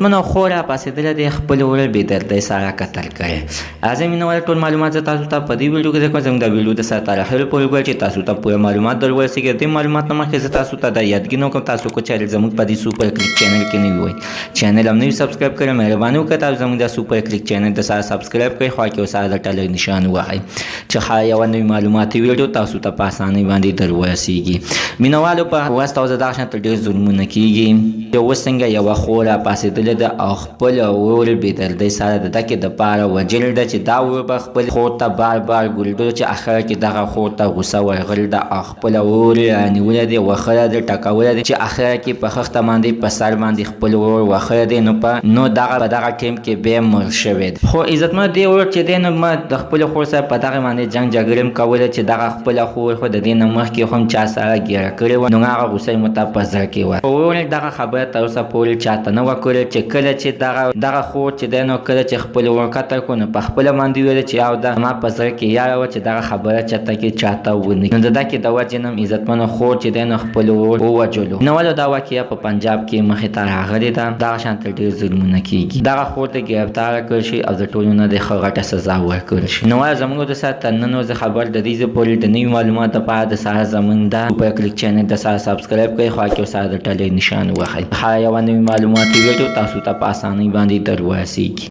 منو خور پاسېدله د خپل ورور بې دردۍ سره قتل کړی. راځئ مینهوال ټول معلومات زه تاسو ته په دې ویډیو کې درکوم. زموږ دا ویډیو د سره تر اخره پورې وګورئ چې تاسو ته پوره معلومات در ورسېږي. د دې معلومات نه مخکې زه تاسو ته دا یادګي کوم تاسو کو چینل زموږ په دې سوپر کلیک چینل کې نه وي چینل هم نه سبسکرایب کړئ. مهرباني وکړئ تاسو زموږ د سوپر کلیک چینل د سره سبسکرایب کړئ. خوا کې سره د ټلر نشان ووهئ چې ښایي یوه نوې معلوماتي ویډیو تاسو ته په اسانۍ باندې در ورسېږي. مینهوالو په وست او زه دغه شان ډېر ظلمونه کېږي چې اوس څنګه یوه خور راپاڅېدلې ده او خپل ورور بې دردۍ سره د دقې دپاره وجلې ده چې دا ورور به خپل خور ته بار بار ګورېدلو چې اخره کې دغه خور ته غوسه ورغلې ده او خپله ورور یې رانیولی دی وښلی دی ټکولی دی چې اخره کې په خښته باندې په سر باندې خپل ورور وښلی دی نو دغه په دغه ټیم کې بیا مړ شوی دی. خو عزتمنو دې ورور چې دی نو ما د خپلې خور سره په دغه باندې جنګ جګړې هم کولې چې دغه خپله خور خو د دې نه مخکې خو هم چا سره ګیره کړې وه نو هغه غوسه یې مو ته په زړه کې وه. خو ورور یې دغه خبره تر اوسه پورې چاته نه وه کړې چې کله چې دغه خور چې دی نو کله چې خپل ورور قتل کړو نو په خپله باندې ویل چې یو ده ما په زړه کې یاره وه چې دغه خبره چاته کې چاته ونه نو د دقې د وجې نه عزتمنو خور چې دی نو خپل ورور ووجلو. مینهوالو دا واقعه په پنجاب کې مخې ته راغلې ده. دغه شانته ډېر ظلمونه کېږي. دغه خور ته ګرفتاره کړل شي او د ټولو نه د ښه غټه سزا ورکړل شي. مینهوالو زموږ د سره تر نن ورځې خبر د دې ځای پورې د نوي معلوماتو لپاره د سره زموږ د سوپر کلیک چینل د سره سبسکرایب کړئ. خوا کې سره د ټلر نشان ووهئ. ښایي یوه نوې معلوماتي ویډیو تاسو ته په اسانۍ باندې در ورسېږي.